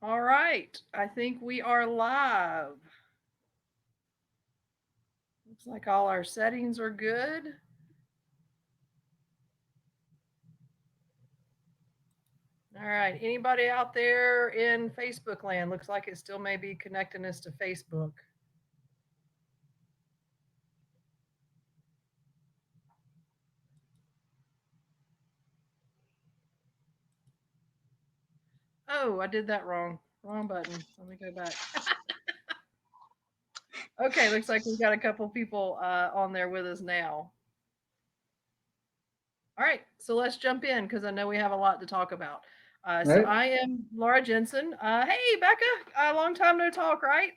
All right. I think we are live. Looks like all our settings are good. All right. Anybody out there in Facebook land? Looks like it still may be connecting us to Facebook. Oh, I did that wrong. Wrong button. Let me go back. Okay, looks like we've got a couple people on there with us now. All right, so let's jump in because I know we have a lot to talk about. So Right? I am Laura Jensen. Hey, Becca, a long time no talk, right?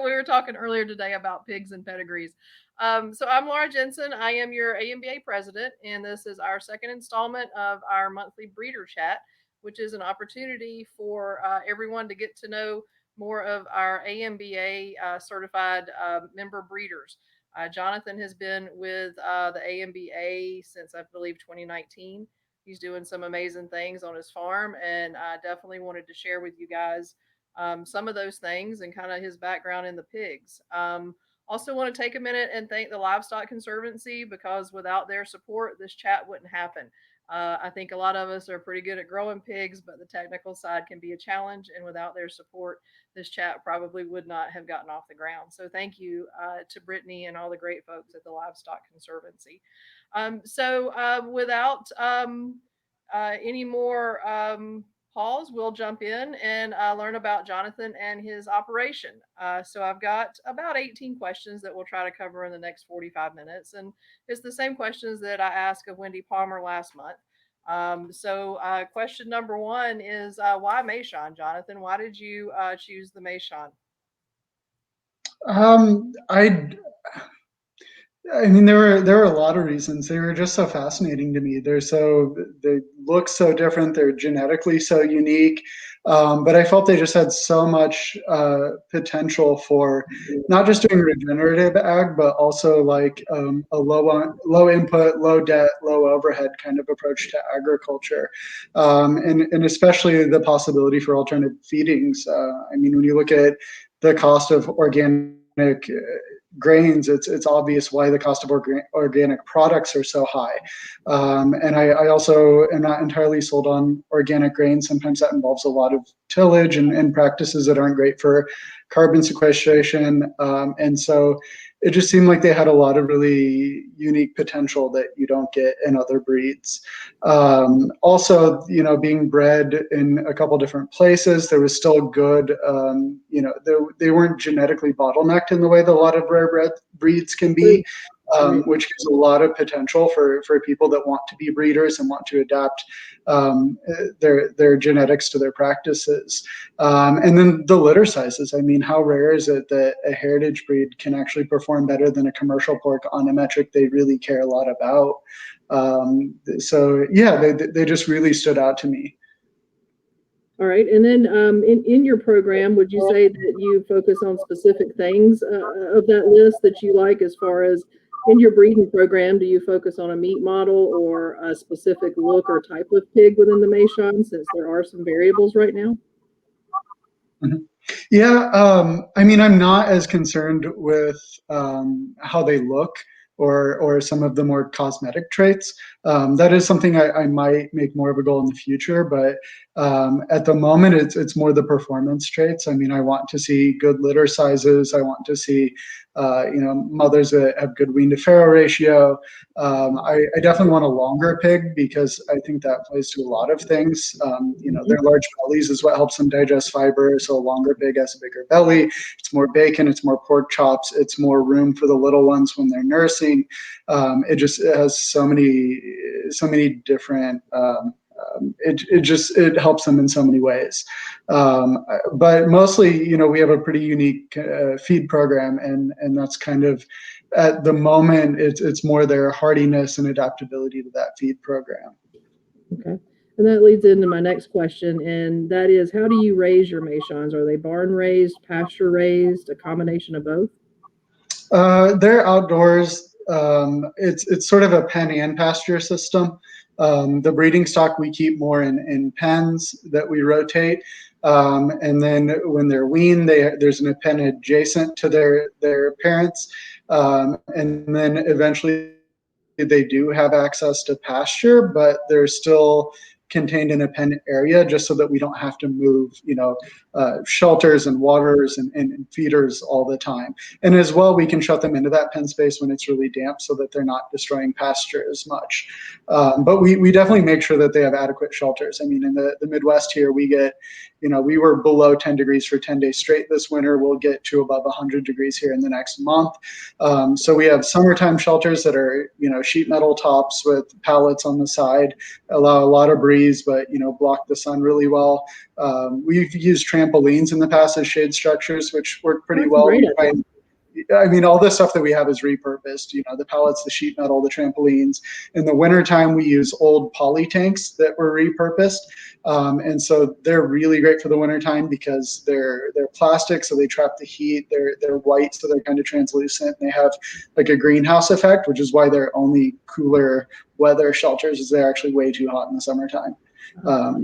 We were talking earlier today about pigs and pedigrees. So I'm Laura Jensen. I am your A.M.B.A president, and this is our second installment of our monthly breeder chat, which is an opportunity for everyone to get to know more of our A.M.B.A certified member breeders. Jonathan has been with the A.M.B.A since I believe 2019. He's doing some amazing things on his farm, and I definitely wanted to share with you guys some of those things and kind of his background in the pigs. Also, want to take a minute and thank the Livestock Conservancy because without their support, this chat wouldn't happen. I think a lot of us are pretty good at growing pigs, but the technical side can be a challenge, and without their support, this chat probably would not have gotten off the ground. So thank you to Brittany and all the great folks at the Livestock Conservancy. Without any more pause, we'll jump in and learn about Jonathan and his operation. So I've got about 18 questions that we'll try to cover in the next 45 minutes. And it's the same questions that I asked of Wendy Palmer last month. Question number one is why Meishan, Jonathan? Why did you choose the Meishan? Um, I I mean, there were a lot of reasons. They were just so fascinating to me. They look so different. They're genetically so unique, but I felt they just had so much potential for not just doing regenerative ag, but also like a low input, low debt, low overhead kind of approach to agriculture, and especially the possibility for alternative feedings. I mean, when you look at the cost of organic grains, it's obvious why the cost of organic products are so high. And I also am not entirely sold on organic grains. Sometimes that involves a lot of tillage and practices that aren't great for carbon sequestration. And so it just seemed like they had a lot of really unique potential that you don't get in other breeds. Also, being bred in a couple different places, there was still good, they weren't genetically bottlenecked in the way that a lot of rare breeds can be, Right. Right. which gives a lot of potential for people that want to be breeders and want to adapt their genetics to their practices. And then the litter sizes. I mean, how rare is it that a heritage breed can actually perform better than a commercial pork on a metric they really care a lot about? So yeah, they just really stood out to me. All right. And then in your program, would you say that you focus on specific things of that list that you like as far as in your breeding program? Do you focus on a meat model or a specific look or type of pig within the Meishan since there are some variables right now? Mhm. Yeah, I mean, I'm not as concerned with how they look or some of the more cosmetic traits. That is something I might make more of a goal in the future, but at the moment, it's more the performance traits. I mean, I want to see good litter sizes. I want to see, mothers that have good wean to farrow ratio. I definitely want a longer pig because I think that plays to a lot of things. Their large bellies is what helps them digest fiber. So a longer pig has a bigger belly. It's more bacon. It's more pork chops. It's more room for the little ones when they're nursing. It has so many different. It helps them in so many ways. But mostly, we have a pretty unique feed program, and that's kind of at the moment it's more their hardiness and adaptability to that feed program. Okay. And that leads into my next question, and that is how do you raise your Meishans? Are they barn raised, pasture raised, a combination of both? They're outdoors. It's sort of a pen and pasture system. The breeding stock we keep more in pens that we rotate. And then when they're weaned, there's an pen adjacent to their parents. And then eventually they do have access to pasture, but they're still contained in a pen area just so that we don't have to move, shelters and waters and feeders all the time. And as well, we can shut them into that pen space when it's really damp so that they're not destroying pasture as much. But we definitely make sure that they have adequate shelters. I mean, in the Midwest here, we were below 10 degrees for 10 days straight this winter. We'll get to above 100 degrees here in the next month. So we have summertime shelters that are, sheet metal tops with pallets on the side, allow a lot of breeze, but, block the sun really well. We've used trampolines in the past as shade structures, which work pretty well. I mean, all this stuff that we have is repurposed, the pallets, the sheet metal, the trampolines. In the wintertime, we use old poly tanks that were repurposed. And so they're really great for the wintertime because they're plastic, so they trap the heat. They're white, so they're kind of translucent. They have like a greenhouse effect, which is why they're only cooler weather shelters, is they're actually way too hot in the summertime.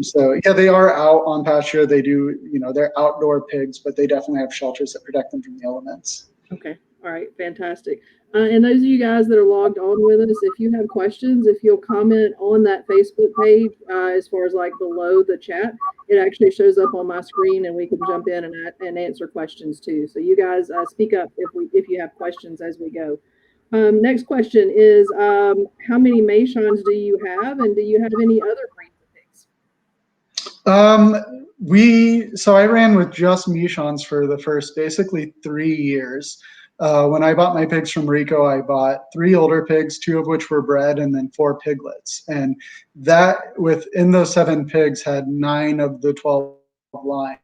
So yeah, they are out on pasture. They do, they're outdoor pigs, but they definitely have shelters that protect them from the elements. Okay. All right. Fantastic. And those of you guys that are logged on with us, if you have questions, if you'll comment on that Facebook page, as far as like below the chat, it actually shows up on my screen, and we can jump in and answer questions too. So you guys speak up if you have questions as we go. Next question is, how many Meishans do you have, and do you have any other breeds of pigs? So I ran with just Meishans for the first basically 3 years. When I bought my pigs from Rico, I bought 3 older pigs, 2 of which were bred, and then 4 piglets. And that within those 7 pigs had 9 of the 12 lines.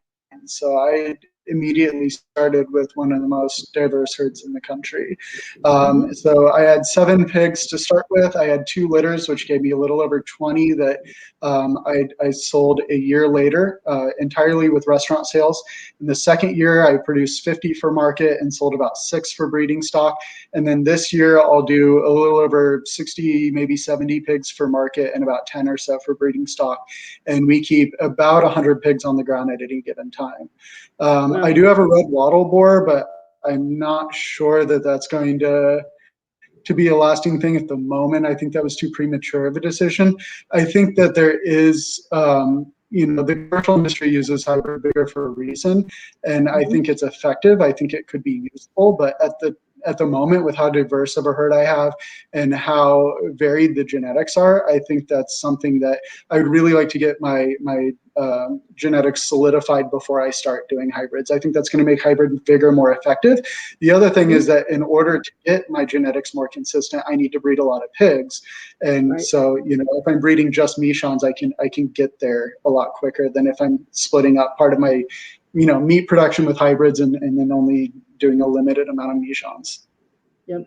So I immediately started with one of the most diverse herds in the country. So I had 7 pigs to start with. I had 2 litters, which gave me a little over 20 that I sold a year later, entirely with restaurant sales. In the second year, I produced 50 for market and sold about 6 for breeding stock. And then this year, I'll do a little over 60, maybe 70 pigs for market and about 10 or so for breeding stock. And we keep about 100 pigs on the ground at any given time. I do have a red wattle boar, but I'm not sure that that's going to be a lasting thing at the moment. I think that was too premature of a decision. I think that there is, the commercial industry uses hybrid bigger for a reason, and I think it's effective. I think it could be useful, but at the moment, with how diverse of a herd I have and how varied the genetics are, I think that's something that I would really like to get my genetics solidified before I start doing hybrids. I think that's going to make hybrid vigor more effective. The other thing is that in order to get my genetics more consistent, I need to breed a lot of pigs. And so, if I'm breeding just Meishans, I can get there a lot quicker than if I'm splitting up part of my meat production with hybrids and then only doing a limited amount of Meishans. Yep.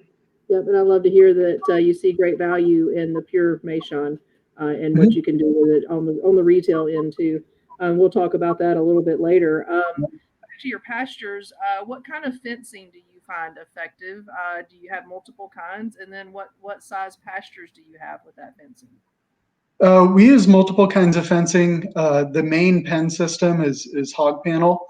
And I love to hear that you see great value in the pure Meishan and what you can do with it on the retail end too. We'll talk about that a little bit later. Back to your pastures, what kind of fencing do you find effective? Do you have multiple kinds? And then what size pastures do you have with that fencing? We use multiple kinds of fencing. The main pen system is hog panel.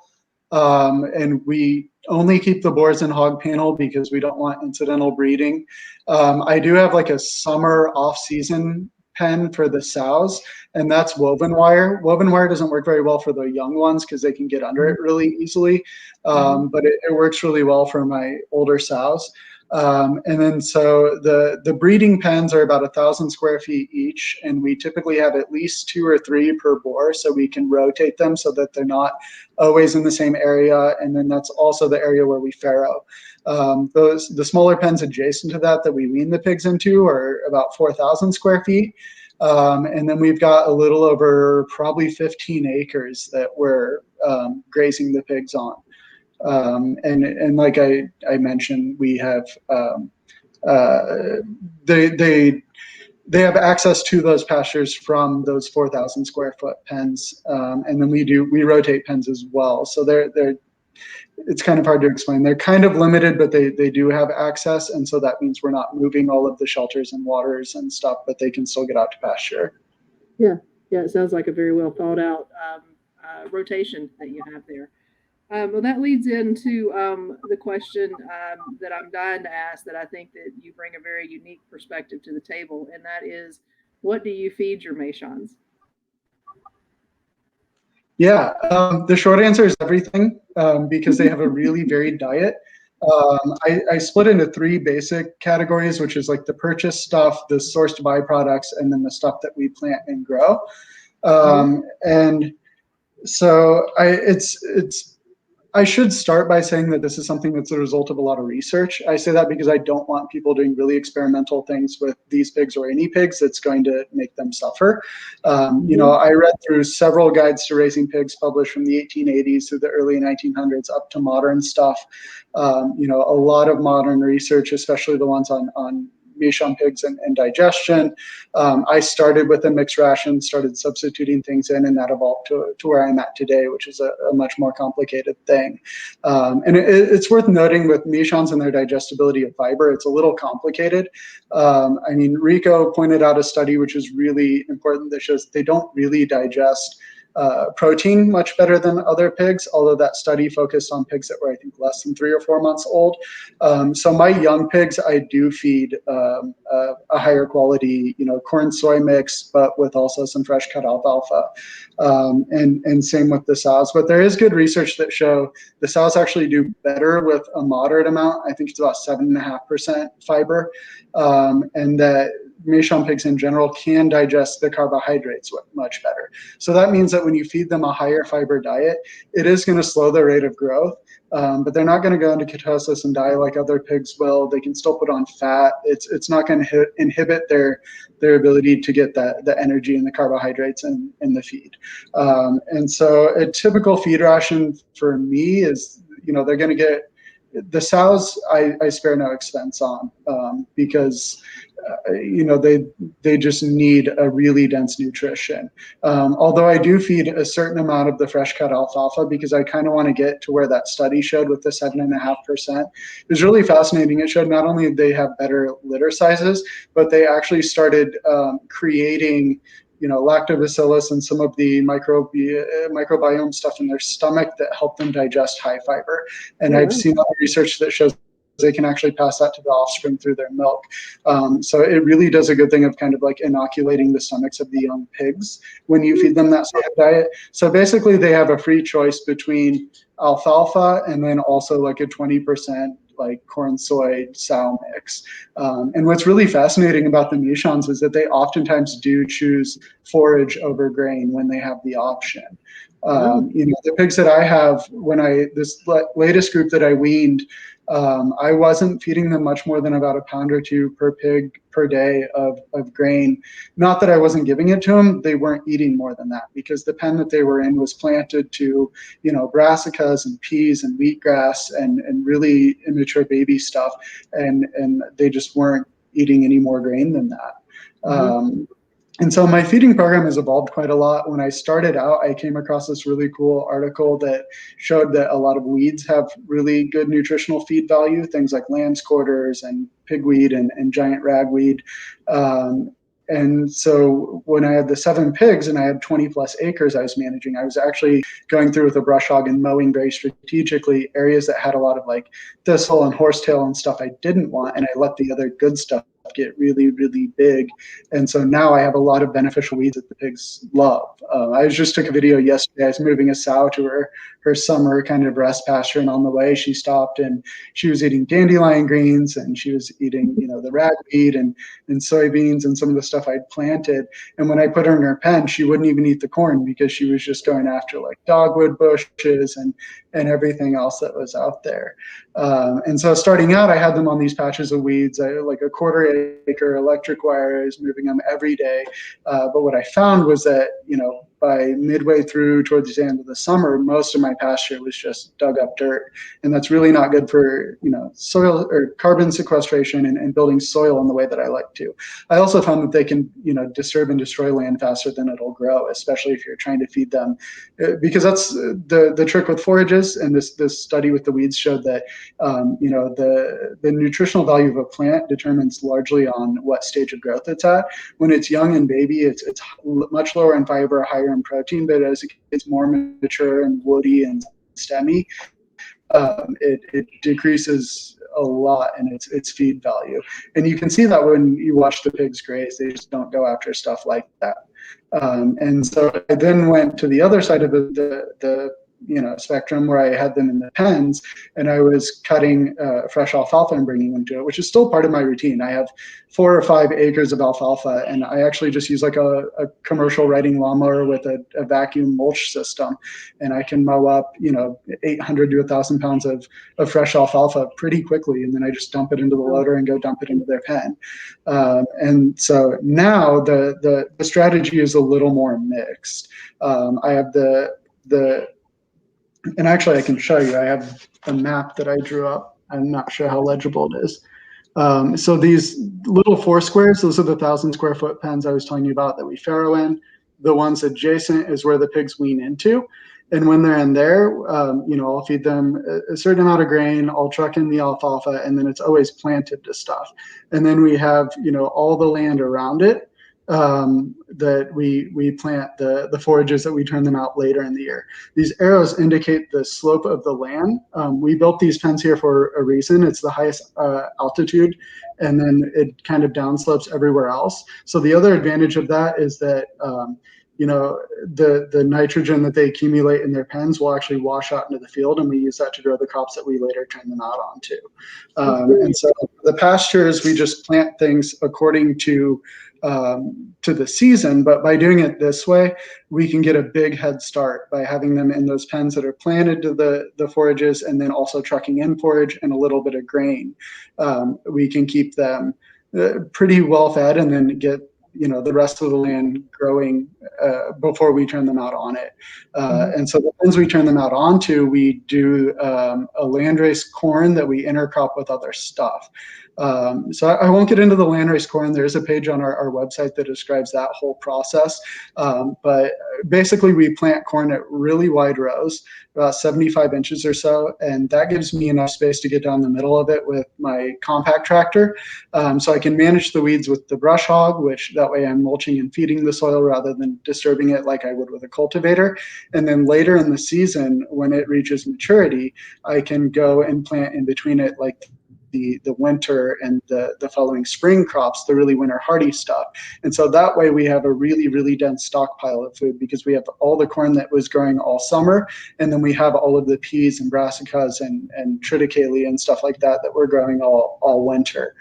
And we only keep the boars in hog panel because we don't want incidental breeding. I do have like a summer off-season pen for the sows, and that's woven wire. Woven wire doesn't work very well for the young ones because they can get under it really easily, but it works really well for my older sows. And then so the breeding pens are about 1,000 square feet each, and we typically have at least 2 or 3 per boar, so we can rotate them so that they're not always in the same area. And then that's also the area where we farrow. The smaller pens adjacent to that we wean the pigs into are about 4,000 square feet. And then we've got a little over probably 15 acres that we're grazing the pigs on. And like I mentioned, we have they have access to those pastures from those 4,000 square foot pens, and then we rotate pens as well. So it's kind of hard to explain. They're kind of limited, but they do have access, and so that means we're not moving all of the shelters and waters and stuff, but they can still get out to pasture. Yeah, yeah, it sounds like a very well thought out rotation that you have there. Well, that leads into the question that I'm dying to ask that I think that you bring a very unique perspective to the table, and that is, what do you feed your Meishans? Yeah, the short answer is everything, because they have a really varied diet. I split into three basic categories, which is like the purchase stuff, the sourced byproducts, and then the stuff that we plant and grow. And so I should start by saying that this is something that's a result of a lot of research. I say that because I don't want people doing really experimental things with these pigs or any pigs that's going to make them suffer. I read through several guides to raising pigs published from the 1880s through the early 1900s up to modern stuff. A lot of modern research, especially the ones on Meishan pigs and digestion. I started with a mixed ration, started substituting things in, and that evolved to where I'm at today, which is a much more complicated thing. And it's worth noting with Meishans and their digestibility of fiber, it's a little complicated. Rico pointed out a study which is really important that shows they don't really digest protein much better than other pigs, although that study focused on pigs that were, I think, less than 3 or 4 months old. So my young pigs, I do feed a higher quality, corn soy mix, but with also some fresh cut alfalfa. And same with the sows. But there is good research that show the sows actually do better with a moderate amount. I think it's about 7.5% fiber, and that Meishan pigs in general can digest the carbohydrates much better. So that means that when you feed them a higher fiber diet, it is going to slow the rate of growth, but they're not going to go into ketosis and die like other pigs will. They can still put on fat. It's not going to inhibit their ability to get the energy and the carbohydrates in the feed. And so a typical feed ration for me is, they're going to get the sows. I spare no expense on, because they just need a really dense nutrition. Although I do feed a certain amount of the fresh cut alfalfa because I kind of want to get to where that study showed with the 7.5%. It was really fascinating. It showed not only did they have better litter sizes, but they actually started creating lactobacillus and some of the microbiome stuff in their stomach that help them digest high fiber. And I've seen other research that shows they can actually pass that to the offspring through their milk. So it really does a good thing of kind of like inoculating the stomachs of the young pigs when you feed them that sort of diet. So basically they have a free choice between alfalfa and then also like a 20% like corn soy sow mix. And what's really fascinating about the Meishans is that they oftentimes do choose forage over grain when they have the option. The pigs that I have, this latest group that I weaned, I wasn't feeding them much more than about a pound or two per pig per day of grain. Not that I wasn't giving it to them, they weren't eating more than that because the pen that they were in was planted to, brassicas and peas and wheatgrass and really immature baby stuff. And they just weren't eating any more grain than that. And so my feeding program has evolved quite a lot. When I started out, I came across this really cool article that showed that a lot of weeds have really good nutritional feed value, things like lamb's quarters and pigweed and giant ragweed. And so when I had the 7 pigs and I had 20 plus acres I was managing, I was actually going through with a brush hog and mowing very strategically areas that had a lot of like thistle and horsetail and stuff I didn't want. And I let the other good stuff get really, really big. And so now I have a lot of beneficial weeds that the pigs love. I just took a video yesterday. I was moving a sow to her summer kind of rest pasture, and on the way she stopped and she was eating dandelion greens and she was eating, the ragweed and soybeans and some of the stuff I'd planted. And when I put her in her pen, she wouldn't even eat the corn because she was just going after like dogwood bushes and everything else that was out there. And so starting out, I had them on these patches of weeds, like a 1/4 acre electric wire. I was moving them every day. But what I found was that, by midway through towards the end of the summer, most of my pasture was just dug up dirt. And that's really not good for, soil or carbon sequestration and building soil in the way that I like to. I also found that they can, disturb and destroy land faster than it'll grow, especially if you're trying to feed them. Because that's the trick with forages. And this study with the weeds showed that, the nutritional value of a plant determines largely on what stage of growth it's at. When it's young and baby, it's much lower in fiber, higher in protein, but as it gets more mature and woody and stemmy, it decreases a lot in its feed value. And you can see that when you watch the pigs graze, they just don't go after stuff like that. And so I then went to the other side of the spectrum where I had them in the pens, and I was cutting fresh alfalfa and bringing them to it, which is still part of my routine. I have 4 or 5 acres of alfalfa, and I actually just use like a commercial riding lawnmower with a vacuum mulch system, and I can mow up 800 to 1,000 pounds of fresh alfalfa pretty quickly, and then I just dump it into the loader and go dump it into their pen. And so now the strategy is a little more mixed. I have and actually I can show you, I have a map that I drew up. I'm not sure how legible it is. So these little 4 squares, those are the 1,000 square foot pens I was telling you about that we farrow in. The ones adjacent is where the pigs wean into. And when they're in there, I'll feed them a certain amount of grain, I'll truck in the alfalfa, and then it's always planted to stuff. And then we have, all the land around it that we plant the forages that we turn them out later in the year. These arrows indicate the slope of the land. We built these pens here for a reason. It's the highest altitude, and then it kind of downslopes everywhere else. So the other advantage of that is that the nitrogen that they accumulate in their pens will actually wash out into the field, and we use that to grow the crops that we later turn them out onto. And so the pastures, we just plant things according to the season, but by doing it this way, we can get a big head start by having them in those pens that are planted to the forages, and then also trucking in forage and a little bit of grain. We can keep them pretty well fed, and then get the rest of the land growing before we turn them out on it. And so the pens we turn them out onto, we do a landrace corn that we intercrop with other stuff. So I won't get into the landrace corn. There's a page on our website that describes that whole process. But basically we plant corn at really wide rows, about 75 inches or so, and that gives me enough space to get down the middle of it with my compact tractor. So I can manage the weeds with the brush hog, which that way I'm mulching and feeding the soil rather than disturbing it like I would with a cultivator. And then later in the season, when it reaches maturity, I can go and plant in between it like the winter and the following spring crops, the really winter hardy stuff. And so that way we have a really, really dense stockpile of food, because we have all the corn that was growing all summer, and then we have all of the peas and brassicas and triticale and stuff like that we're growing all winter.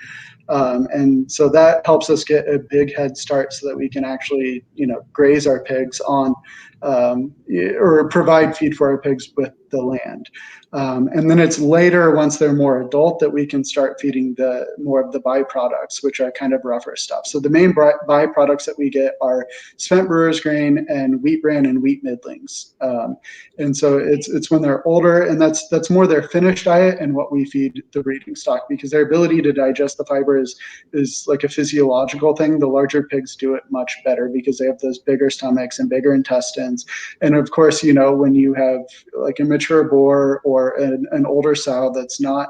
And so that helps us get a big head start so that we can actually, graze our pigs on, or provide feed for our pigs with the land. And then it's later, once they're more adult, that we can start feeding more of the byproducts, which are kind of rougher stuff. So the main byproducts that we get are spent brewer's grain and wheat bran and wheat middlings. And so it's when they're older, and that's more their finished diet and what we feed the breeding stock, because their ability to digest the fiber is like a physiological thing. The larger pigs do it much better because they have those bigger stomachs and bigger intestines. And of course, when you have like a mature boar or an older sow that's not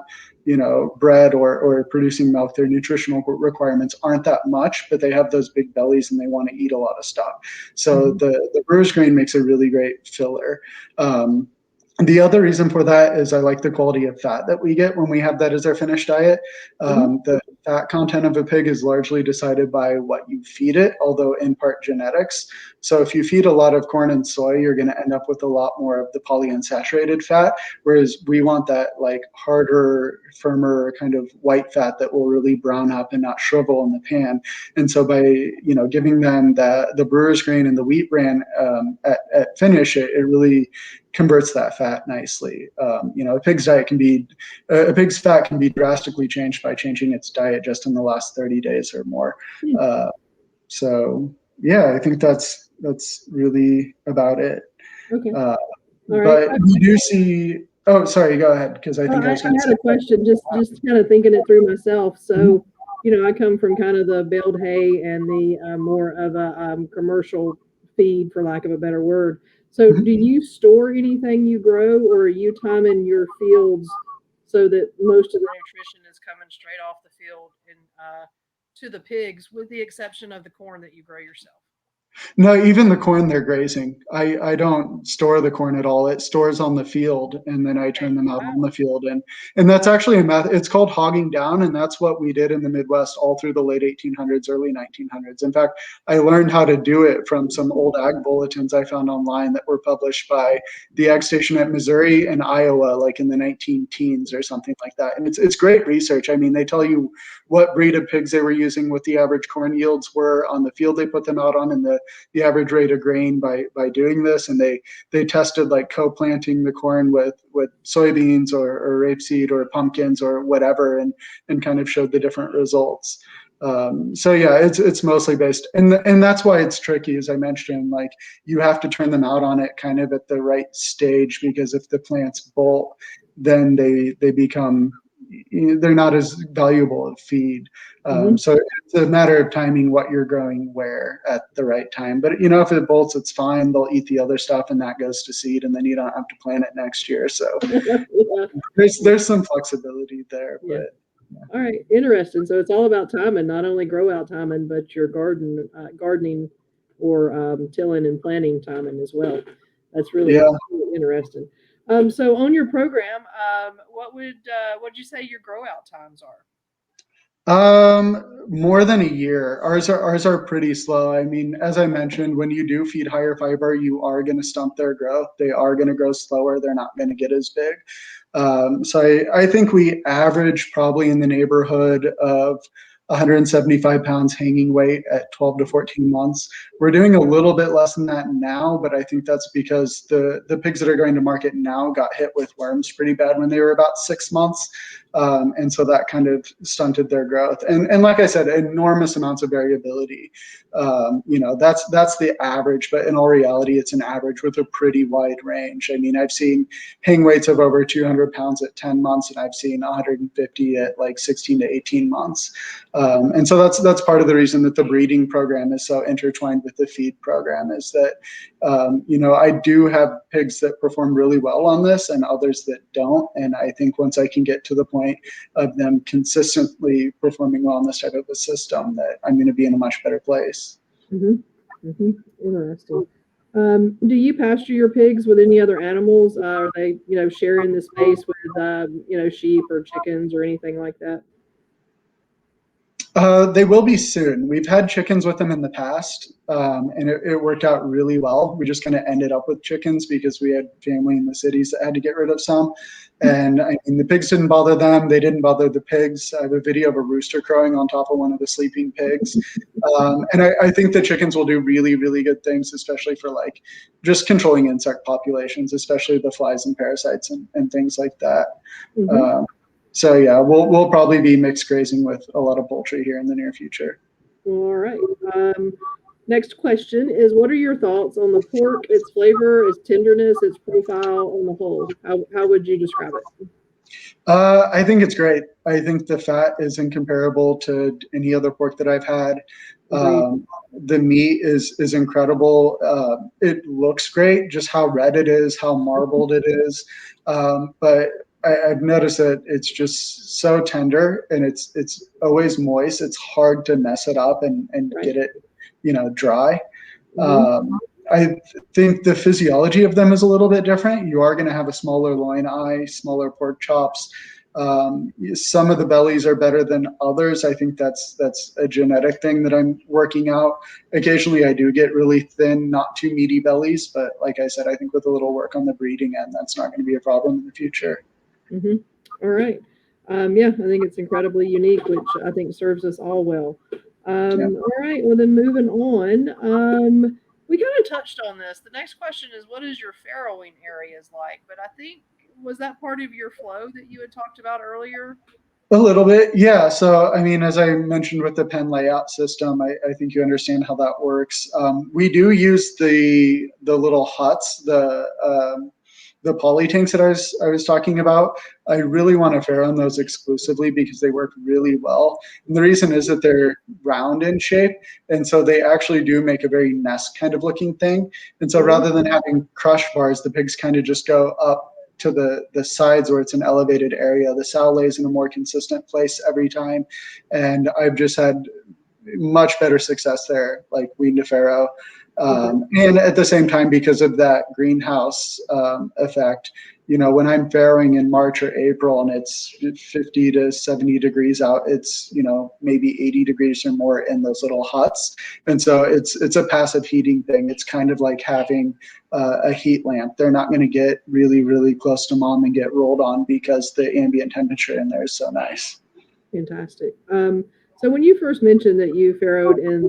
bred or producing milk, their nutritional requirements aren't that much, but they have those big bellies and they want to eat a lot of stuff. So the brewer's grain makes a really great filler. The other reason for that is I like the quality of fat that we get when we have that as our finished diet. The fat content of a pig is largely decided by what you feed it, although in part genetics. So if you feed a lot of corn and soy, you're going to end up with a lot more of the polyunsaturated fat, whereas we want that like harder, firmer kind of white fat that will really brown up and not shrivel in the pan. And so by giving them the brewer's grain and the wheat bran at finish, it really converts that fat nicely. A pig's fat can be drastically changed by changing its diet just in the last 30 days or more. So yeah, I think that's that's really about it. Okay. Uh, All right. but we do see. Oh, sorry. Go ahead, because I think I was I going to had say. a question, just kind of thinking it through myself. So, I come from kind of the baled hay and the more of a commercial feed, for lack of a better word. So, Mhm. do you store anything you grow, or are you timing your fields so that most of The the nutrition is coming straight off the field and to the pigs, with the exception of the corn that you grow yourself. No, even the corn they're grazing. I don't store the corn at all. It stores on the field, and then I Okay. turn them out on Wow. the field. And that's actually a method. It's called hogging down, and that's what we did in the Midwest all through the late 1800s, early 1900s. In fact, I learned how to do it from some old ag bulletins I found online that were published by the ag station at Missouri and Iowa, like in the 19 teens or something like that. And it's great research. I mean, they tell you what breed of pigs they were using, what the average corn yields were on the field they put them out on, and the average rate of grain by doing this. And they tested like co-planting the corn with soybeans or rapeseed or pumpkins or whatever, and kind of showed the different results. So yeah, it's mostly based, and that's why it's tricky, as I mentioned. Like you have to turn them out on it kind of at the right stage, because if the plants bolt, then they become, they're not as valuable of feed. Mhm. So it's a matter of timing what you're growing where at the right time. But if it bolts, it's fine. They'll eat the other stuff, and that goes to seed, and then you don't have to plant it next year. So Yeah. there's some flexibility there, Yeah. but All right, interesting. So it's all about timing, not only grow out timing, but your gardening or tilling and planting timing as well. That's really, yeah. really interesting. So on your program, What'd you say your grow out times are? More than a year. Ours are pretty slow. I mean, as I mentioned, when you do feed higher fiber, you are going to stunt their growth. They are going to grow slower. They're not going to get as big. So I think we average probably in the neighborhood of 175 pounds hanging weight at 12 to 14 months. We're doing a little bit less than that now, but I think that's because the pigs that are going to market now got hit with worms pretty bad when they were about 6 months. And so that kind of stunted their growth. And like I said, enormous amounts of variability. That's the average, but in all reality, it's an average with a pretty wide range. I mean, I've seen hang weights of over 200 pounds at 10 months, and I've seen 150 at like 16 to 18 months. And so that's part of the reason that the breeding program is so intertwined with the feed program, is that I do have pigs that perform really well on this and others that don't. And I think once I can get to the point of them consistently performing well in this type of a system, that I'm going to be in a much better place. mhm, mhm, interesting. Do you pasture your pigs with any other animals? Are they, sharing the space with, sheep or chickens or anything like that? They will be soon. We've had chickens with them in the past, and it worked out really well. We just kind of ended up with chickens because we had family in the cities that had to get rid of some. And I mean, the pigs didn't bother them. They didn't bother the pigs. I have a video of a rooster crowing on top of one of the sleeping pigs. And I think the chickens will do really, really good things, especially for like just controlling insect populations, especially the flies and parasites and things like that. Mhm. Um, so yeah, we'll probably be mixed grazing with a lot of poultry here in the near future. All right. Next question is, what are your thoughts on the pork, its flavor, its tenderness, its profile on the whole? How would you describe it? I think it's great. I think the fat is incomparable to any other pork that I've had. Agreed. The meat is incredible. It looks great, just how red it is, how marbled it is. But I've noticed that it's just so tender, and it's always moist. It's hard to mess it up and Right. get it, dry. Mm-hmm. I think the physiology of them is a little bit different. You are going to have a smaller loin eye, smaller pork chops. Some of the bellies are better than others. I think that's a genetic thing that I'm working out. Occasionally, I do get really thin, not too meaty bellies, but like I said, I think with a little work on the breeding end, that's not going to be a problem in the future. Mm-hmm. All right. Yeah, I think it's incredibly unique, which I think serves us all well. Yeah. All right. Well, then moving on. We kind of touched on this. The next question is, what is your farrowing areas like? But I think, was that part of your flow that you had talked about earlier? A little bit, yeah. So, I mean, as I mentioned with the pen layout system, I think you understand how that works. We do use the little huts, the poly tanks that I was talking about. I really want to fair on those exclusively because they work really well. And the reason is that they're round in shape, and so they actually do make a very nest kind of looking thing. And so Mhm. rather than having crush bars, the pigs kind of just go up to the sides where it's an elevated area. The sow lays in a more consistent place every time, and I've just had much better success there, like wean to farrow. Okay. And at the same time, because of that greenhouse effect, when I'm farrowing in March or April and it's 50 to 70 degrees out, it's, maybe 80 degrees or more in those little huts. And so it's a passive heating thing. It's kind of like having a heat lamp. They're not going to get really, really close to mom and get rolled on because the ambient temperature in there is so nice. Fantastic. So when you first mentioned that you farrowed in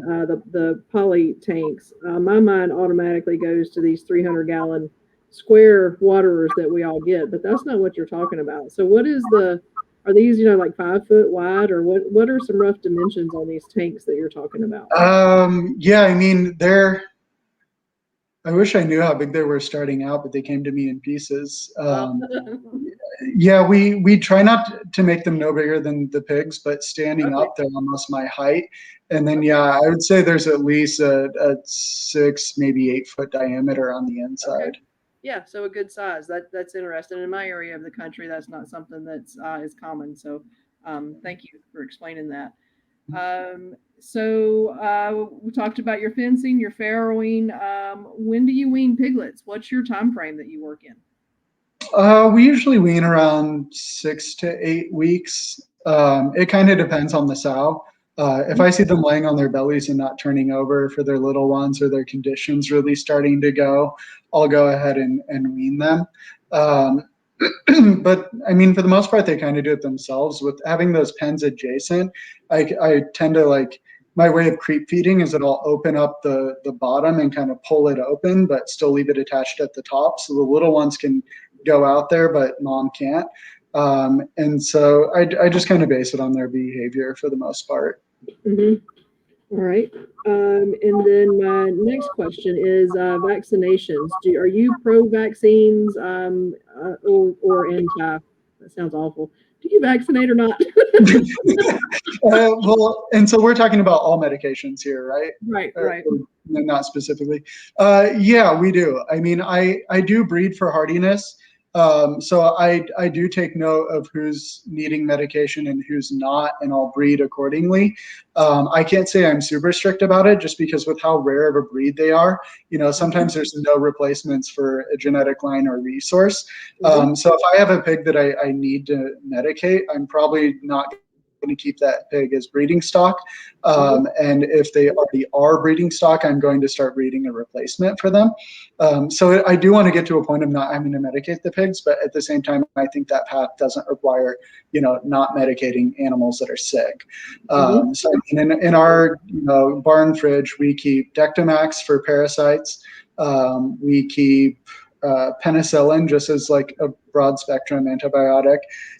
the poly tanks, my mind automatically goes to these 300-gallon square waterers that we all get, but that's not what you're talking about. So what is are these, like 5 foot wide, or what are some rough dimensions on these tanks that you're talking about? Yeah, I mean, I wish I knew how big they were starting out, but they came to me in pieces. Oh, Yeah, we try not to make them no bigger than the pigs, but standing okay. up, they're almost my height. And then, Okay. yeah, I would say there's at least a 6, maybe 8 foot diameter on the Okay. inside. Yeah, so a good size. That's interesting. In my area of the country, that's not something that's is common. So, thank you for explaining that. We talked about your fencing, your farrowing. When do you wean piglets? What's your time frame that you work in? We usually wean around 6 to 8 weeks. It kind of depends on the sow. If Mhm. I see them laying on their bellies and not turning over for their little ones or their conditions really starting to go, I'll go ahead and wean them. Um, but I mean, for the most part, they kind of do it themselves. With having those pens adjacent, I tend to like my way of creep feeding is that I'll open up the bottom and kind of pull it open, but still leave it attached at the top, so the little ones can go out there, but mom can't. And so I just kind of base it on their behavior for the most part. Mhm. All right. And then my next question is vaccinations. Are you pro vaccines or anti? That sounds awful. Do you vaccinate or not? Well, and so we're talking about all medications here, right? Right, right. Or not specifically. Yeah, we do. I mean, I do breed for hardiness. So I do take note of who's needing medication and who's not, and I'll breed accordingly. I can't say I'm super strict about it just because with how rare of a breed they are, Mhm, sometimes there's no replacements for a genetic line or resource. mhm, So if I have a pig that I need to medicate, I'm probably not going to keep that pig as breeding stock. mhm, And if they already are breeding stock, I'm going to start breeding a replacement for them. So I do want to get to a point of not having to medicate the pigs, but at the same time, I think that path doesn't require, not medicating animals that are sick. mhm, So in our, barn fridge, we keep Dectomax for parasites. We keep penicillin just as like a broad spectrum antibiotic.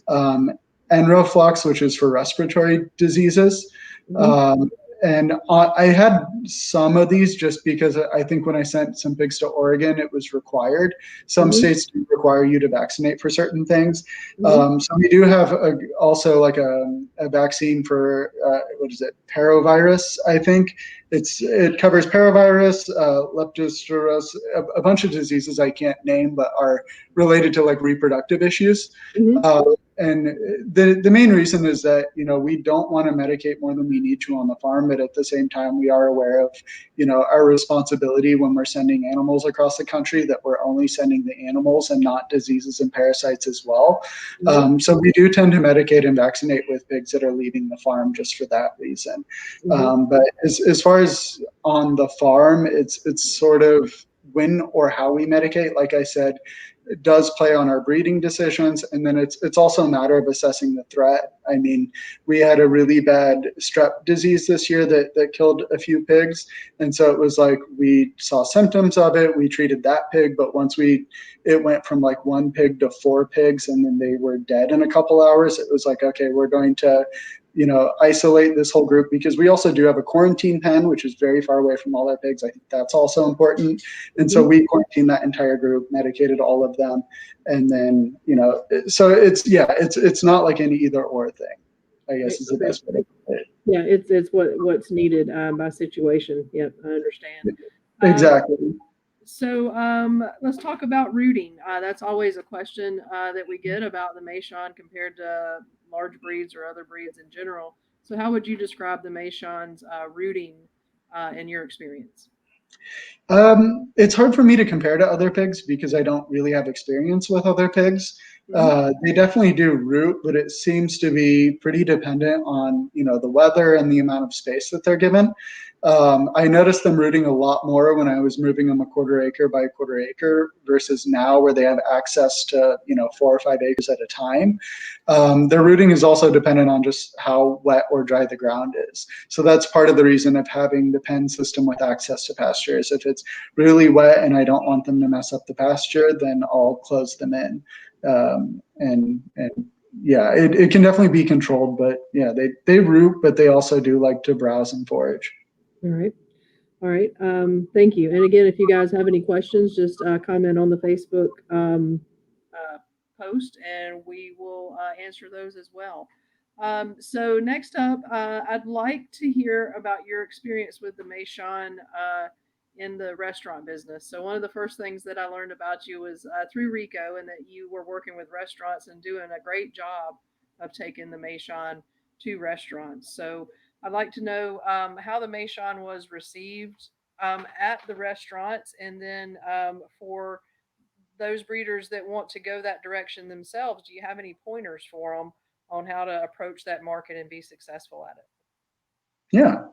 Um, Enroflux, which is for respiratory diseases. mhm, Um, and I had some of these just because I think when I sent some pigs to Oregon, it was required. Some mhm, states do require you to vaccinate for certain things. mhm, So we do have also like a vaccine for what is it, parovirus? I think it covers parovirus, leptospirosis, a bunch of diseases I can't name, but are related to like reproductive issues. mhm, Uh, and the main reason is that we don't want to medicate more than we need to on the farm, but at the same time we are aware of our responsibility when we're sending animals across the country, that we're only sending the animals and not diseases and parasites as well. mhm, So we do tend to medicate and vaccinate with pigs that are leaving the farm just for that reason. mhm, But as far as on the farm, it's sort of when or how we medicate. Like I said, does play on our breeding decisions. And then it's also a matter of assessing the threat. I mean, we had a really bad strep disease this year that killed a few pigs. And so it was like we saw symptoms of it. We treated that pig, but once it went from like 1 pig to 4 pigs, and then they were dead in a couple hours. It was like, okay, we're going to, isolate this whole group, because we also do have a quarantine pen, which is very far away from all our pigs. I think that's also important. And so we quarantined that entire group, medicated all of them. And then, so it's not like an either or thing, I guess is the best way to put it. Yeah, it's what's needed by situation. Yep, I understand. Exactly. So let's talk about rooting. That's always a question that we get about the Meishan compared to large breeds or other breeds in general. So how would you describe the Meishan's rooting in your experience? It's hard for me to compare to other pigs because I don't really have experience with other pigs. They definitely do root, but it seems to be pretty dependent on the weather and the amount of space that they're given. I noticed them rooting a lot more when I was moving them a quarter acre by quarter acre versus now where they have access to 4 or 5 acres at a time. Their rooting is also dependent on just how wet or dry the ground is. So that's part of the reason of having the pen system with access to pasture. Is if it's really wet and I don't want them to mess up the pasture, then I'll close them in. And yeah, it can definitely be controlled, but yeah, they root, but they also do like to browse and forage. All right. All right. Thank you. And again, if you guys have any questions, just comment on the Facebook post, and we will answer those as well. So next up, I'd like to hear about your experience with the Meishan in the restaurant business. So one of the first things that I learned about you was through Rico, and that you were working with restaurants and doing a great job of taking the Meishan to restaurants. So I'd like to know how the Meishan was received at the restaurants, and then for those breeders that want to go that direction themselves, do you have any pointers for them on how to approach that market and be successful at it? Yeah.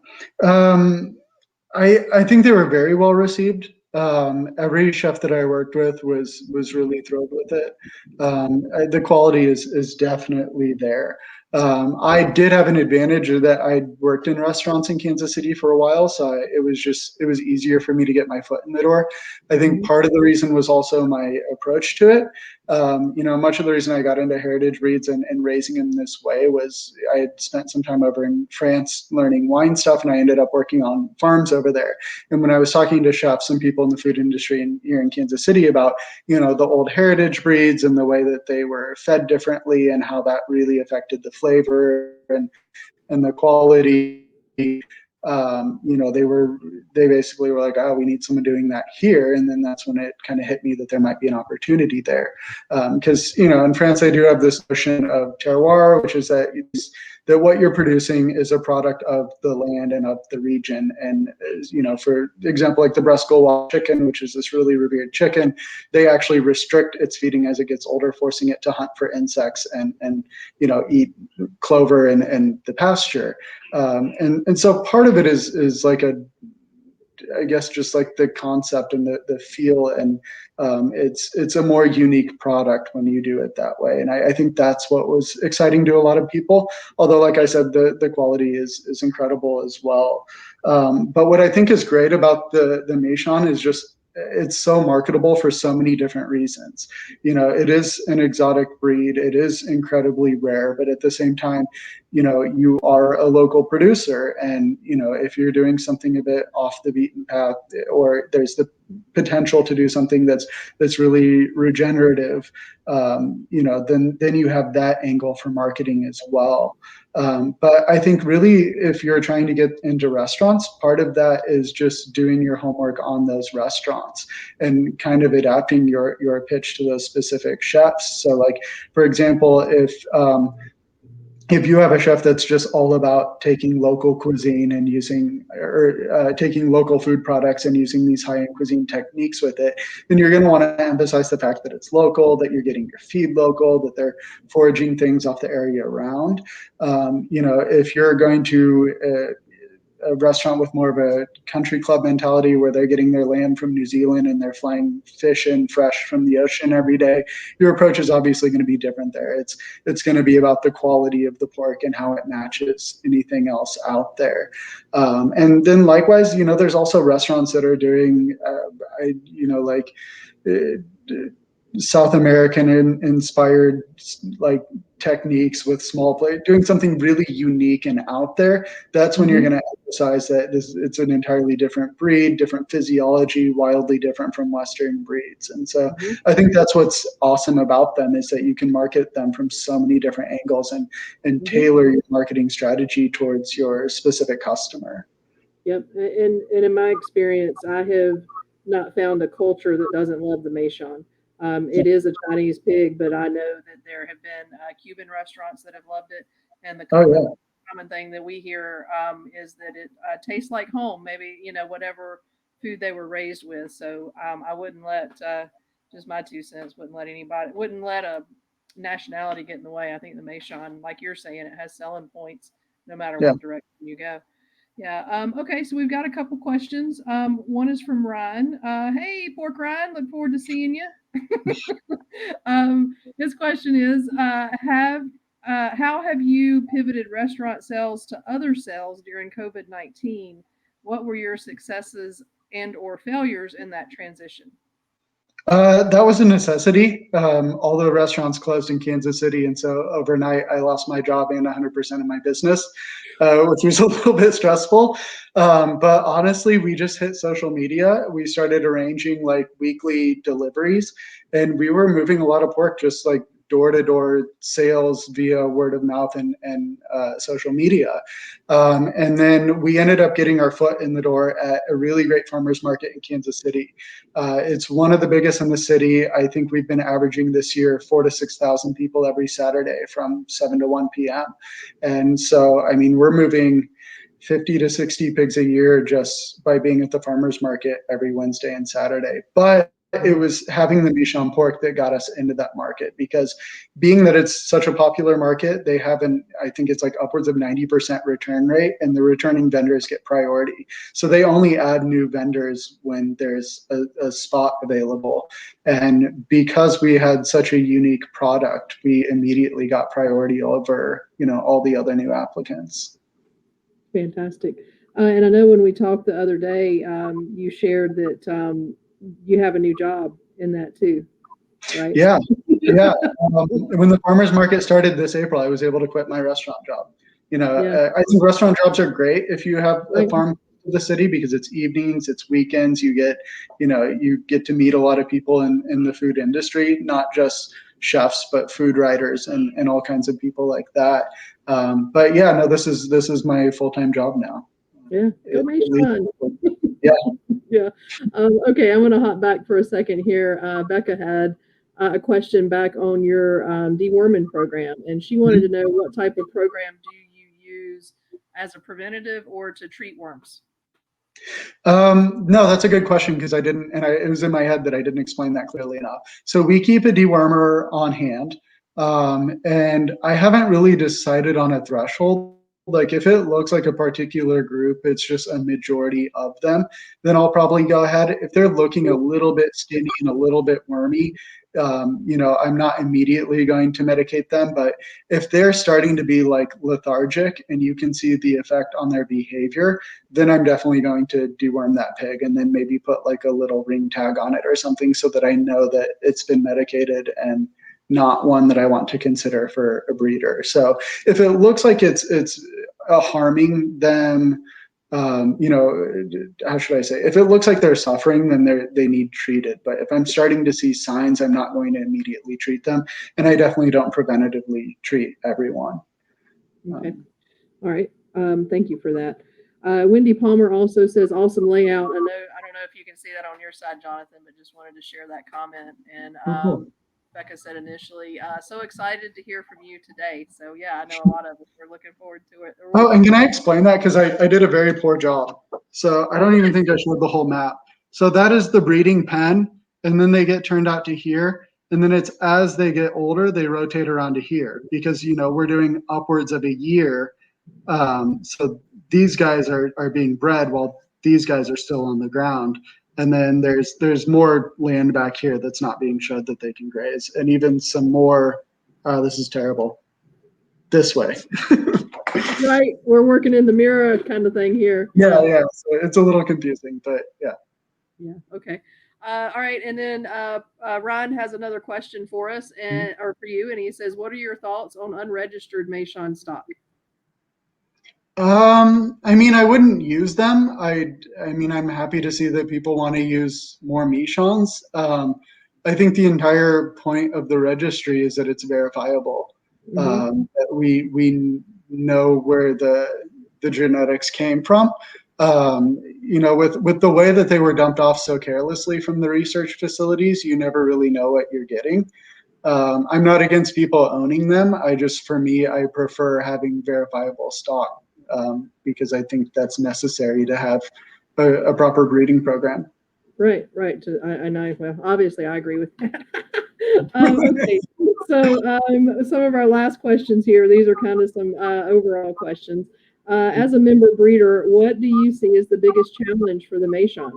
I think they were very well received. Every chef that I worked with was really thrilled with it. The quality is definitely there. I did have an advantage that I'd worked in restaurants in Kansas City for a while, so it was easier for me to get my foot in the door. I think part of the reason was also my approach to it. Much of the reason I got into heritage breeds and raising them this way was I had spent some time over in France learning wine stuff, and I ended up working on farms over there. And when I was talking to chefs and people in the food industry here in Kansas City about, the old heritage breeds and the way that they were fed differently and how that really affected the flavor and the quality, they basically were like, oh, we need someone doing that here. And then that's when it kind of hit me that there might be an opportunity there. Because, in France, they do have this notion of terroir, which is that what you're producing is a product of the land and of the region. And, for example, like the Brest-Gaulois chicken, which is this really revered chicken, they actually restrict its feeding as it gets older, forcing it to hunt for insects and eat clover and the pasture. And so part of it is like I guess just like the concept and the feel, and it's a more unique product when you do it that way. And I think that's what was exciting to a lot of people. Although, like I said, the quality is incredible as well. But what I think is great about the Meishan is just it's so marketable for so many different reasons. It is an exotic breed. It is incredibly rare, but at the same time, you are a local producer, and if you're doing something a bit off the beaten path, or there's the potential to do something that's really regenerative, then you have that angle for marketing as well. But I think really, if you're trying to get into restaurants, part of that is just doing your homework on those restaurants and kind of adapting your pitch to those specific chefs. So, like, for example, if you have a chef that's just all about taking local cuisine and taking local food products and using these high-end cuisine techniques with it, then you're going to want to emphasize the fact that it's local, that you're getting your feed local, that they're foraging things off the area around. If you're going to a restaurant with more of a country club mentality where they're getting their lamb from New Zealand and they're flying fish in fresh from the ocean every day, your approach is obviously going to be different there. It's going to be about the quality of the pork and how it matches anything else out there. And then likewise, there's also restaurants that are doing, like South American inspired like techniques with small plate, doing something really unique and out there. That's when you're going to emphasize that it's an entirely different breed, different physiology, wildly different from Western breeds. And so I think that's what's awesome about them, is that you can market them from so many different angles and tailor your marketing strategy towards your specific customer. Yep. And in my experience, I have not found a culture that doesn't love the Meishan. It is a Chinese pig, but I know that there have been Cuban restaurants that have loved it. And the common thing that we hear is that it tastes like home, maybe, whatever food they were raised with. So I wouldn't let, just my 2 cents, wouldn't let a nationality get in the way. I think the Meishan, like you're saying, it has selling points no matter what direction you go. Yeah. Okay. So we've got a couple questions. One is from Ryan. Hey, Pork Ryan. Look forward to seeing you. His question is, how have you pivoted restaurant sales to other sales during COVID-19? What were your successes and or failures in that transition? That was a necessity. All the restaurants closed in Kansas City, and so overnight I lost my job and 100% of my business, which was a little bit stressful. But honestly, we just hit social media. We started arranging like weekly deliveries, and we were moving a lot of pork just like door-to-door sales via word of mouth and social media. And then we ended up getting our foot in the door at a really great farmers market in Kansas City. It's one of the biggest in the city. I think we've been averaging this year 4,000 to 6,000 people every Saturday from 7 to 1 p.m. And so, I mean, we're moving 50 to 60 pigs a year just by being at the farmers market every Wednesday and Saturday. But it was having the Meishan pork that got us into that market, because being that it's such a popular market, they have I think it's like upwards of 90% return rate, and the returning vendors get priority. So they only add new vendors when there's a spot available. And because we had such a unique product, we immediately got priority over, all the other new applicants. Fantastic. And I know when we talked the other day, you shared that you have a new job in that too, right? Yeah. When the farmers market started this April, I was able to quit my restaurant job. I think restaurant jobs are great if you have a farm in the city, because it's evenings, it's weekends. You get to meet a lot of people in the food industry, not just chefs, but food writers and all kinds of people like that. But yeah, no, this is my full-time job now. Yeah, go Meishan. Yeah. Yeah. Okay, I'm going to hop back for a second here. Becca had a question back on your deworming program, and she wanted to know what type of program do you use as a preventative or to treat worms? No, that's a good question, because I didn't, and it was in my head that I didn't explain that clearly enough. So we keep a dewormer on hand, and I haven't really decided on a threshold. Like if it looks like a particular group, it's just a majority of them, then I'll probably go ahead. If they're looking a little bit skinny and a little bit wormy, I'm not immediately going to medicate them. But if they're starting to be like lethargic and you can see the effect on their behavior, then I'm definitely going to deworm that pig, and then maybe put like a little ring tag on it or something, so that I know that it's been medicated and not one that I want to consider for a breeder. So if it looks like it's harming them, how should I say? If it looks like they're suffering, then they need treated. But if I'm starting to see signs, I'm not going to immediately treat them, and I definitely don't preventatively treat everyone. Okay. All right. Thank you for that. Wendy Palmer also says, awesome layout. I don't know if you can see that on your side, Jonathan, but just wanted to share that comment. And Becca said initially, so excited to hear from you today. So yeah, I know a lot of us are looking forward to it. Oh, and can I explain that? Because I did a very poor job. So I don't even think I showed the whole map. So that is the breeding pen, and then they get turned out to here. And then it's as they get older, they rotate around to here, because, we're doing upwards of a year So these guys are being bred while these guys are still on the ground. And then there's more land back here that's not being showed that they can graze, and even some more. This is terrible. This way. Right, we're working in the mirror kind of thing here. Yeah. So it's a little confusing, but yeah. Yeah. Okay. All right. And then Ryan has another question for us and or for you. And he says, what are your thoughts on unregistered Meishan stock? I mean, I wouldn't use them. I mean, I'm happy to see that people want to use more Michons. I think the entire point of the registry is that it's verifiable. That we know where the genetics came from. You know, with the way that they were dumped off so carelessly from the research facilities, you never really know what you're getting. I'm not against people owning them. For me, I prefer having verifiable stock because I think that's necessary to have a proper breeding program. Right. I know. Well, obviously, I agree with that. Okay. So, some of our last questions here. These are kind of some overall questions. As a member breeder, what do you see as the biggest challenge for the Meishan?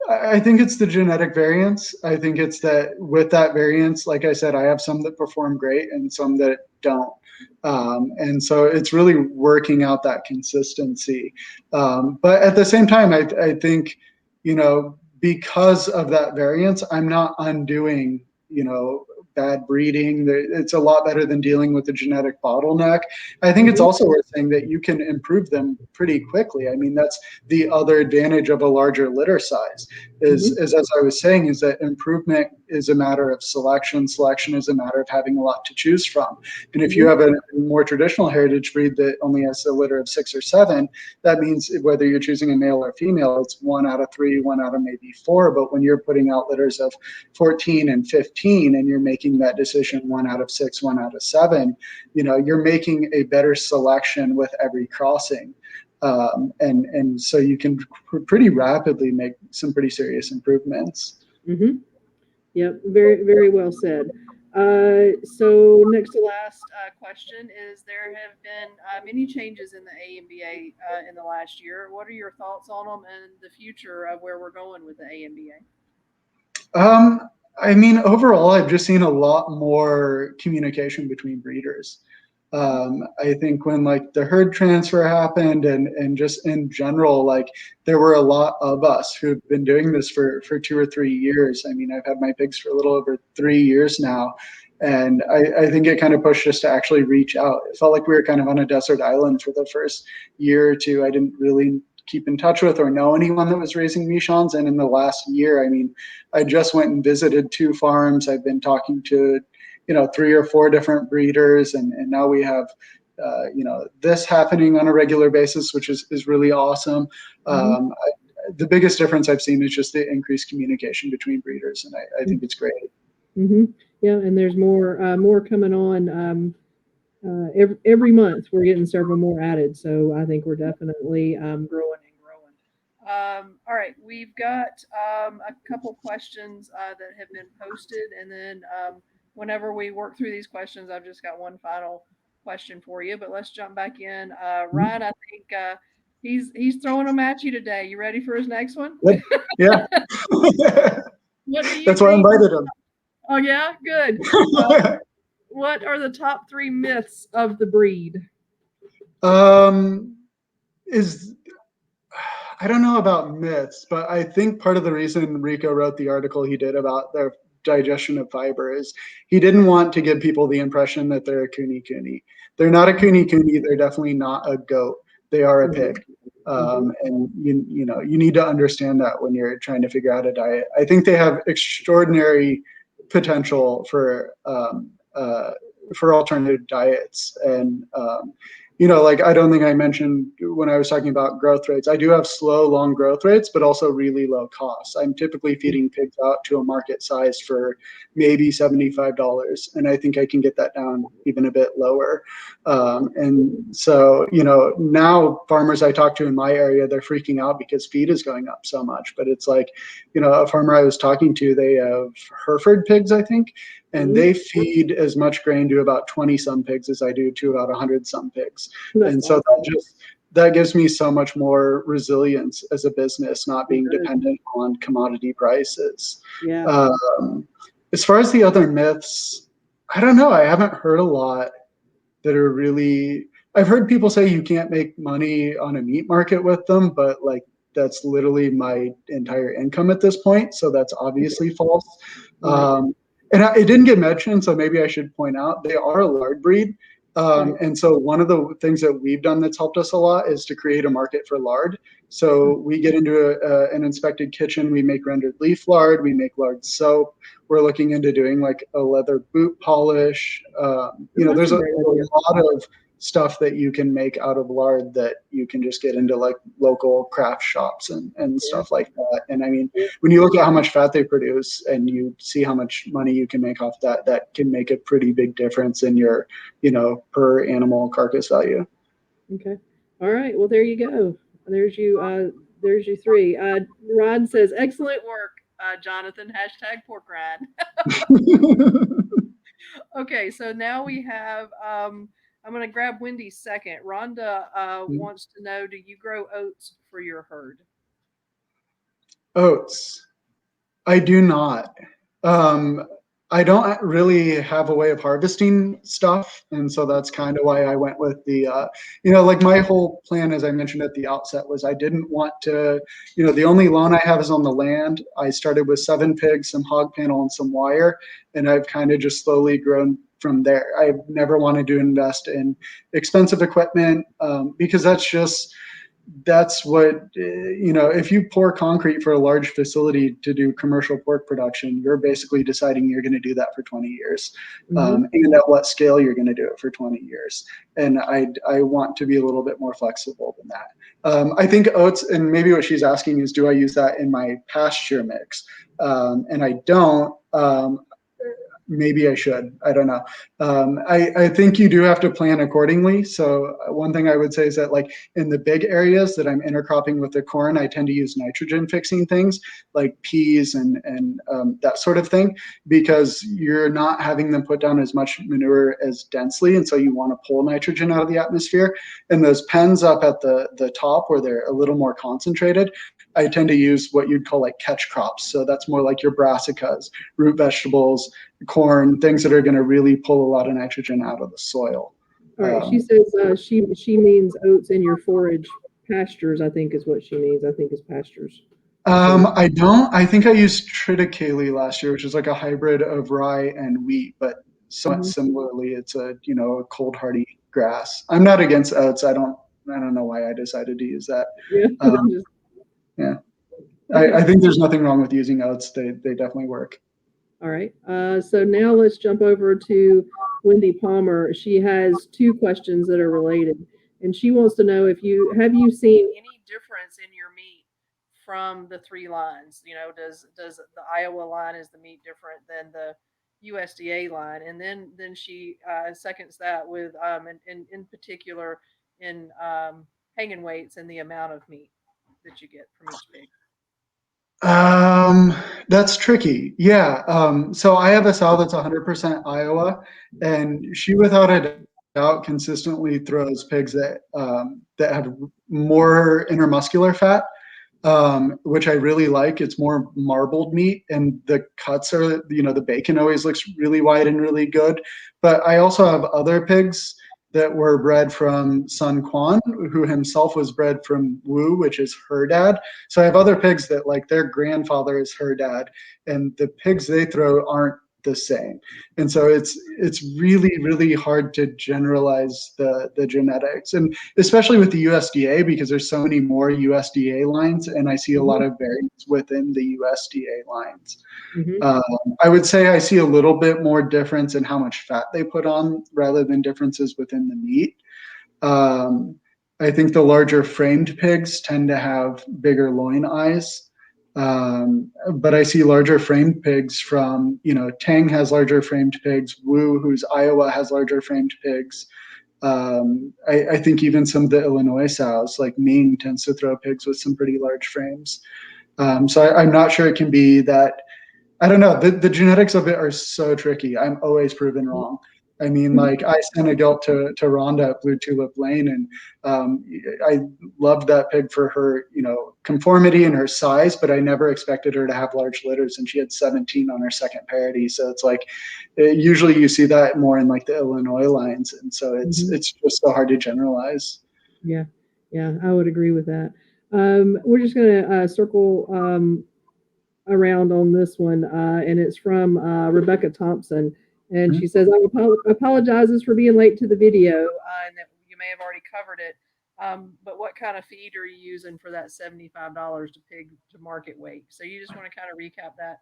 I think it's the genetic variance. I think it's that with that variance, like I said, I have some that perform great and some that don't. And so it's really working out that consistency. But at the same time, I think, you know, because of that variance, I'm not undoing, you know, bad breeding. It's a lot better than dealing with the genetic bottleneck. I think it's also worth saying that you can improve them pretty quickly. I mean, that's the other advantage of a larger litter size is as I was saying, is that improvement is a matter of selection. Selection is a matter of having a lot to choose from. And if you have a more traditional heritage breed that only has a litter of 6 or 7, that means whether you're choosing a male or female, it's 1 out of 3, 1 out of maybe 4. But when you're putting out litters of 14 and 15 and you're making that decision 1 out of 6, 1 out of 7, you know, you're making a better selection with every crossing. And so you can pretty rapidly make some pretty serious improvements. Yep, very well said. So next to last question is there have been many changes in the A.M.B.A. In the last year. What are your thoughts on them and the future of where we're going with the A.M.B.A.? I mean, overall, I've just seen a lot more communication between breeders. I think when like the herd transfer happened and just in general, like there were a lot of us who've been doing this for 2 or 3 years. I mean, I've had my pigs for a little over 3 years now. And I think it kind of pushed us to actually reach out. It felt like we were kind of on a desert island for the first year or two. I didn't really keep in touch with or know anyone that was raising Michons. And in the last year, I mean, I just went and visited 2 farms. I've been talking to, you know, 3 or 4 different breeders, and now we have, you know, this happening on a regular basis, which is really awesome. The biggest difference I've seen is just the increased communication between breeders, and I think it's great. Yeah, and there's more coming on. Every month we're getting several more added, so I think we're definitely growing and growing. All right, we've got a couple questions that have been posted, and then whenever we work through these questions, I've just got one final question for you. But let's jump back in. Ryan, I think he's throwing them at you today. You ready for his next one? Yeah. What do you That's why I invited him. Oh yeah, good. What are the top 3 myths of the breed? I don't know about myths, but I think part of the reason Rico wrote the article he did about their digestion of fiber is he didn't want to give people the impression that they're a kuni. They're not a kuni. They're definitely not a goat. They are a pig. And you know, you need to understand that when you're trying to figure out a diet. I think they have extraordinary potential for alternative diets. And you know, like I don't think I mentioned when I was talking about growth rates, I do have slow, long growth rates, but also really low costs. I'm typically feeding pigs out to a market size for maybe $75, and I think I can get that down even a bit lower. And so, you know, now farmers I talk to in my area, they're freaking out because feed is going up so much. But it's like, you know, a farmer I was talking to, they have Hereford pigs, I think, and they feed as much grain to about 20 some pigs as I do to about 100 some pigs. That's And so awesome. that gives me so much more resilience as a business, not being Good. dependent on commodity prices. Yeah. As far as the other myths, I don't know. I haven't heard a lot that are really. I've heard people say you can't make money on a meat market with them, but like that's literally my entire income at this point, so that's obviously false. Right. It didn't get mentioned, so maybe I should point out they are a lard breed. Right. And so one of the things that we've done that's helped us a lot is to create a market for lard. So we get into an inspected kitchen, we make rendered leaf lard, we make lard soap. We're looking into doing like a leather boot polish. There's That's a a great idea. lot of stuff that you can make out of lard that you can just get into like local craft shops and stuff like that. And I mean, when you look at how much fat they produce and you see how much money you can make off that, that can make a pretty big difference in your, per animal carcass value. Okay. All right. Well, there you go. There's you. There's you three. Rod says, "Excellent work, Jonathan." Hashtag pork rind. Okay. So now we have. I'm going to grab Wendy's second. Rhonda wants to know: do you grow oats for your herd? Oats. I do not. Um, I don't really have a way of harvesting stuff, and so that's kind of why I went with like my whole plan, as I mentioned at the outset, was I didn't want to, the only loan I have is on the land. I started with 7 pigs, some hog panel, and some wire, and I've kind of just slowly grown from there. I've never wanted to invest in expensive equipment because that's what if you pour concrete for a large facility to do commercial pork production, you're basically deciding you're going to do that for 20 years and at what scale you're going to do it for 20 years. And I want to be a little bit more flexible than that. I think oats, and maybe what she's asking is, do I use that in my pasture mix? And I don't. Maybe I should. I don't know. I think you do have to plan accordingly. So one thing I would say is that like in the big areas that I'm intercropping with the corn, I tend to use nitrogen fixing things like peas and that sort of thing, because you're not having them put down as much manure as densely. And so you want to pull nitrogen out of the atmosphere. And those pens up at the top where they're a little more concentrated, I tend to use what you'd call like catch crops. So that's more like your brassicas, root vegetables, corn, things that are going to really pull a lot of nitrogen out of the soil. All right. She says she means oats in your forage pastures, I think is what she means. I think is pastures. I don't. I think I used triticale last year, which is like a hybrid of rye and wheat, but somewhat similarly, it's a cold hardy grass. I'm not against oats. I don't know why I decided to use that. Yeah. Okay. I think there's nothing wrong with using oats. They definitely work. All right. So now let's jump over to Wendy Palmer. She has 2 questions that are related, and she wants to know if you seen any difference in your meat from the 3 lines. Does the Iowa line, is the meat different than the USDA line? And then she seconds that with in particular in hanging weights and the amount of meat that you get from each pig. That's tricky. Yeah. So I have a sow that's 100% Iowa, and she, without a doubt, consistently throws pigs that have more intermuscular fat, which I really like. It's more marbled meat, and the cuts are, the bacon always looks really wide and really good. But I also have other pigs that were bred from Sun Quan, who himself was bred from Wu, which is her dad. So I have other pigs that like their grandfather is her dad, and the pigs they throw aren't the same. And so it's really, really hard to generalize the genetics, and especially with the USDA, because there's so many more USDA lines, and I see a lot of variance within the USDA lines. I would say I see a little bit more difference in how much fat they put on rather than differences within the meat. I think the larger framed pigs tend to have bigger loin eyes. But I see larger framed pigs from, Tang has larger framed pigs. Wu, who's Iowa, has larger framed pigs. I think even some of the Illinois sows, like Ming, tends to throw pigs with some pretty large frames. So I'm not sure it can be that I don't know. The genetics of it are so tricky. I'm always proven wrong. I mean, like I sent a gilt to Rhonda at Blue Tulip Lane, and I loved that pig for her, conformity and her size, but I never expected her to have large litters, and she had 17 on her second parity. So it's like, usually you see that more in like the Illinois lines, and so it's just so hard to generalize. Yeah, yeah, I would agree with that. We're just gonna circle around on this one, and it's from Rebecca Thompson, and she says, apologizes for being late to the video, and that you may have already covered it. But what kind of feed are you using for that $75 to pig to market weight? So you just want to kind of recap that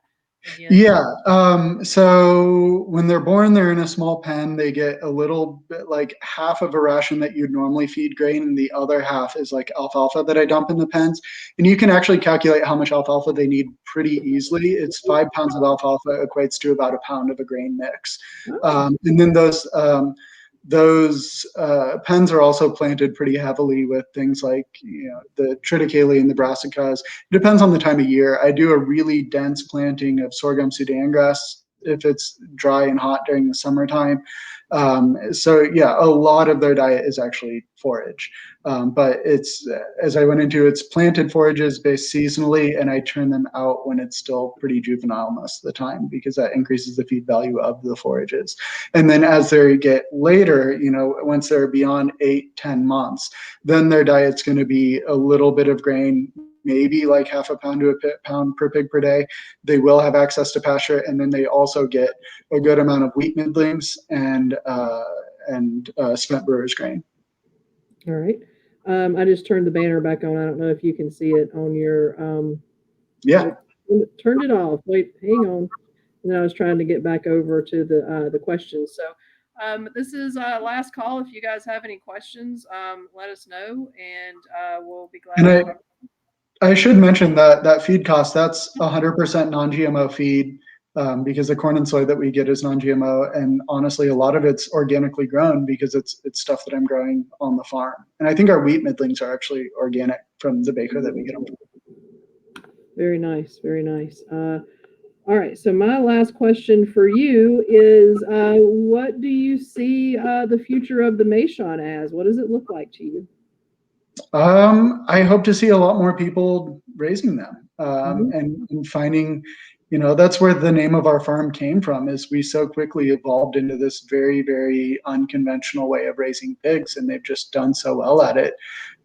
again? Yeah. So when they're born, they're in a small pen. They get a little bit, like half of a ration that you'd normally feed grain, and the other half is like alfalfa that I dump in the pens. And you can actually calculate how much alfalfa they need pretty easily. It's 5 pounds of alfalfa equates to about a pound of a grain mix. And then those pens are also planted pretty heavily with things like the triticale and the brassicas. It depends on the time of year. I do a really dense planting of sorghum Sudan grass if it's dry and hot during the summertime. So yeah, a lot of their diet is actually forage. But as I went into, it's planted forages based seasonally, and I turn them out when it's still pretty juvenile most of the time, because that increases the feed value of the forages. And then as they get later, once they're beyond 8-10 months, then their diet's going to be a little bit of grain, maybe like half a pound to a pound per pig per day. They will have access to pasture, and then they also get a good amount of wheat middlings and spent brewer's grain. All right. I just turned the banner back on. I don't know if you can see it on your. Yeah. Turned it off. Wait, hang on. And I was trying to get back over to the questions. So this is last call. If you guys have any questions, let us know, and we'll be glad to talk. I should mention that feed cost, that's 100% non-GMO feed, because the corn and soy that we get is non-GMO, and honestly, a lot of it's organically grown because it's stuff that I'm growing on the farm. And I think our wheat middlings are actually organic from the baker that we get them from. Very nice, very nice. All right, so my last question for you is, what do you see the future of the Meishan as? What does it look like to you? I hope to see a lot more people raising them, and finding, that's where the name of our farm came from, is we so quickly evolved into this very, very unconventional way of raising pigs, and they've just done so well at it.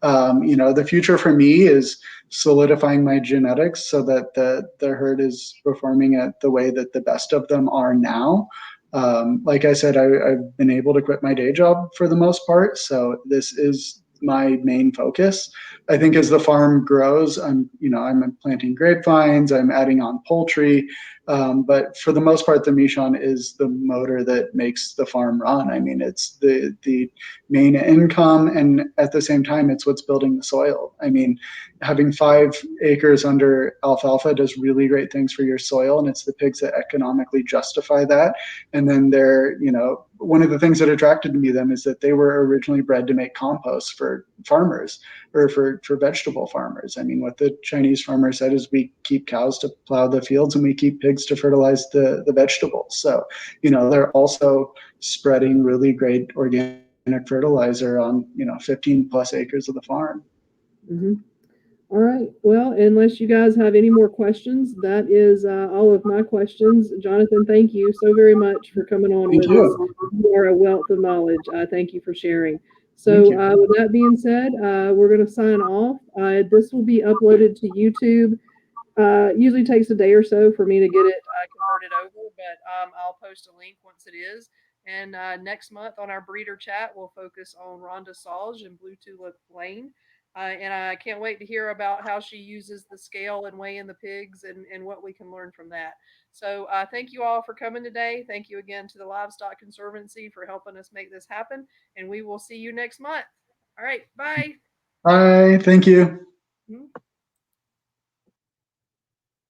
The future for me is solidifying my genetics so that the herd is performing at the way that the best of them are now. Like I said, I've been able to quit my day job for the most part, so this is my main focus. I think as the farm grows, I'm planting grapevines, I'm adding on poultry, but for the most part, the Meishan is the motor that makes the farm run. I mean, it's the main income, and at the same time, it's what's building the soil. I mean, having 5 acres under alfalfa does really great things for your soil, and it's the pigs that economically justify that. And then one of the things that attracted me to them is that they were originally bred to make compost for farmers, or for vegetable farmers. I mean, what the Chinese farmer said is, we keep cows to plow the fields and we keep pigs to fertilize the vegetables. So, they're also spreading really great organic fertilizer on 15 plus acres of the farm. All right. Well, unless you guys have any more questions, that is all of my questions. Jonathan, thank you so very much for coming on with us. You are a wealth of knowledge. Thank you for sharing. So with that being said, we're going to sign off. This will be uploaded to YouTube. Usually takes a day or so for me to get it converted over, but I'll post a link once it is. And next month on our breeder chat, we'll focus on Rhonda Salge and Blue Tulip Lane. And I can't wait to hear about how she uses the scale and weighing the pigs, and what we can learn from that. So thank you all for coming today. Thank you again to the Livestock Conservancy for helping us make this happen. And we will see you next month. All right. Bye. Bye. Thank you.